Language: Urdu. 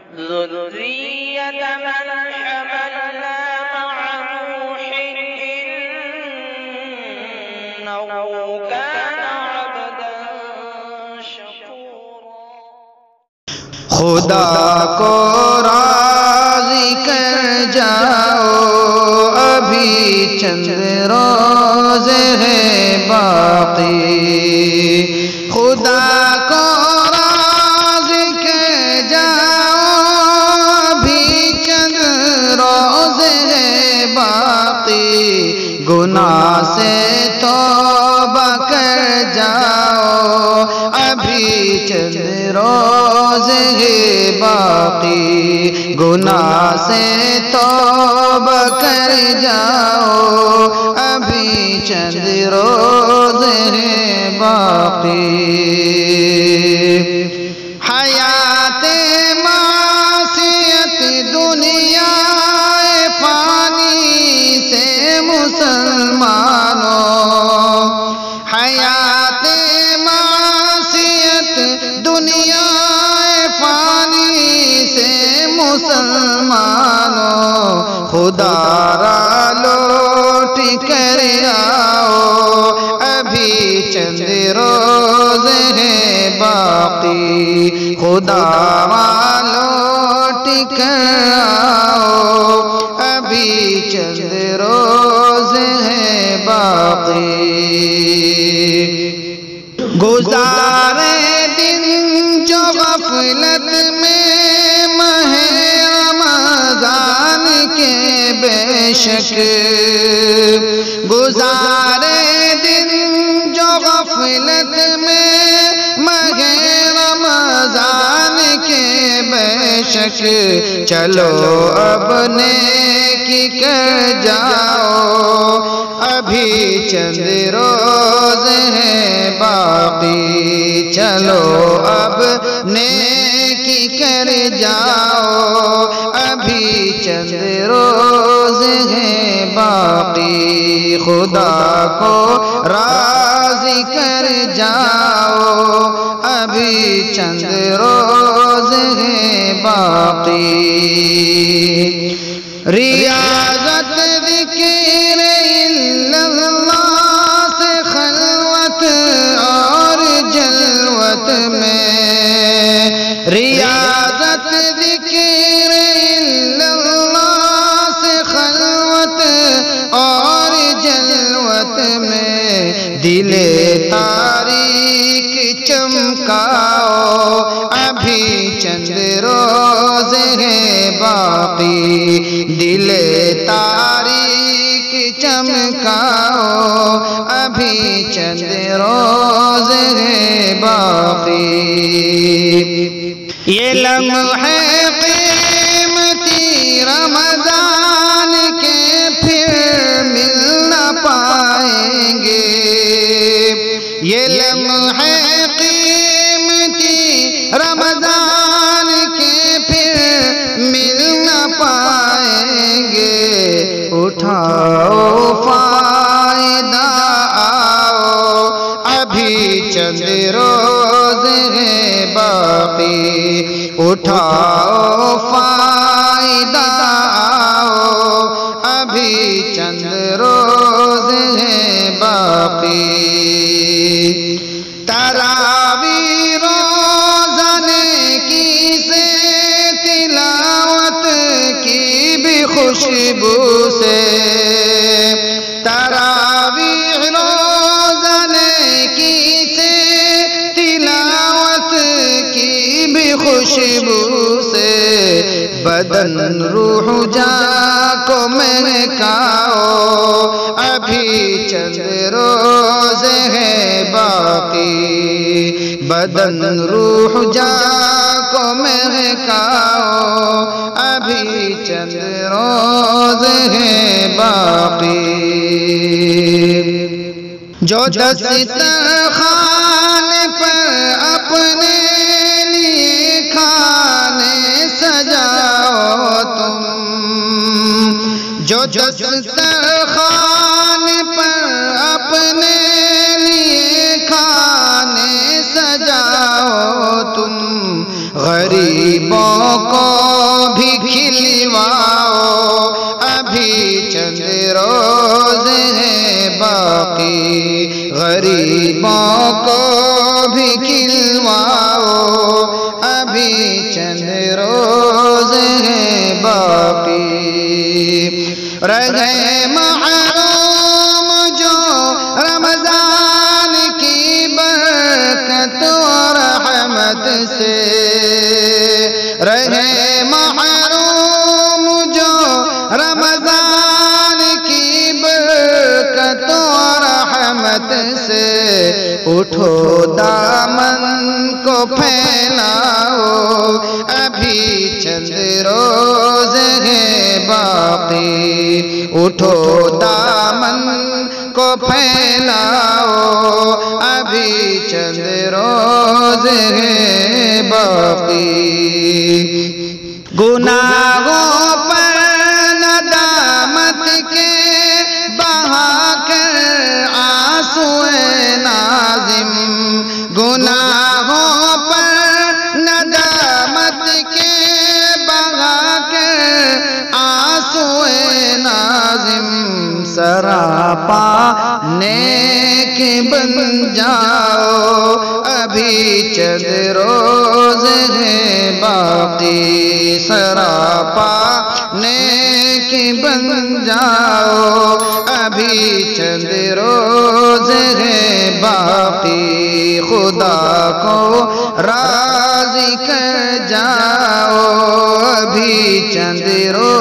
ذرية من حملنا مع نوح إنه كان عبدا شكورا خدا کو راضی کر جاؤ ابھی چند روزے ہیں باقی خدا کو راضی کر جاؤ ابھی چند روزے ہیں باقی گناہ سے توبہ کر جاؤ ابھی چند روزے ہیں باقی گناہ سے توبہ کر جاؤ ابھی چند روزے ہیں باقی حیات معصیت دنیا فانی سے مسلمانوں حیات معصیت دنیا فانی سے مسلمانوں خدا را لوٹ کر آؤ ابھی چند روزے ہیں باقی خدا را لوٹ کر آؤ ابھی چند روزے ہیں باقی گزارے دن جو غفلت میں ماہ رمضان کے بے شک گزارے دن جو غفلت میں ماہ رمضان کے بے شک چلو اب نیکی کر جاؤ ابھی چند روزے ہیں باقی چلو اب نیکی کر جاؤ ابھی چند روزے ہیں باقی خدا کو راضی کر جاؤ ابھی چند روزے ہیں باقی ریاضت ذکر اللہ سے خلوت اور جلوت میں ریاضت ذکر اللہ سے خلوت اور جلوت میں دل تاریک چمکاؤ ابھی چند روزے ہیں باقی دل تاریک چمکاؤ ابھی چند روزے ہیں باقی یہ لمحے قیمتی رمضان کے پھر مل نہ پائیں گے یہ لمحے قیمتی رمضان کے پھر مل نہ پائیں گے اٹھاؤ فائدہ آؤ ابھی چند روزے ہیں باقی اٹھاؤ فائدہ آؤ ابھی چند روزے ہیں باقی تراویح روزانے کی سے تلاوت کی بھی خوشبو سے تراویح روزانے کی سے تلاوت کی بھی خوشبو سے بدن روح جان کو مہکاؤ ابھی چند روزے ہیں باقی بدن روح جان کو مہکاؤ ابھی چند روزے ہیں باقی جو دسترخوان پر اپنے لیے کھانے سجاؤ تم جو دسترخوان پر اپنے لیے کھانے سجاؤ تم غریبوں کو بھی کھلواؤ، ابھی چند روز ہیں باقی، غریبوں کو بھی کھلواؤ، ابھی چند روز ہیں باقی۔ رہے محروم جو رمضان کی برکت اور رحمت سے، رہے محروم جو رمضان کی برکت اور رحمت سے، اٹھو دامن کو پھیلاؤ، ابھی چند روز ہیں باقی، اٹھو دامن کو پھیلاؤ، ابھی چند روز ہیں باقی۔ گناہوں پر ندامت کے بہا کر آنسوئے نازم، گناہوں پر ندامت کے بہا کر آنسوئے نازم، سراپا نیک بن جاؤ، ابھی چند روز ہیں باقی، سراپا نیک بن جاؤ، ابھی چند روز ہیں باقی، خدا کو راضی کر جاؤ، ابھی چند روز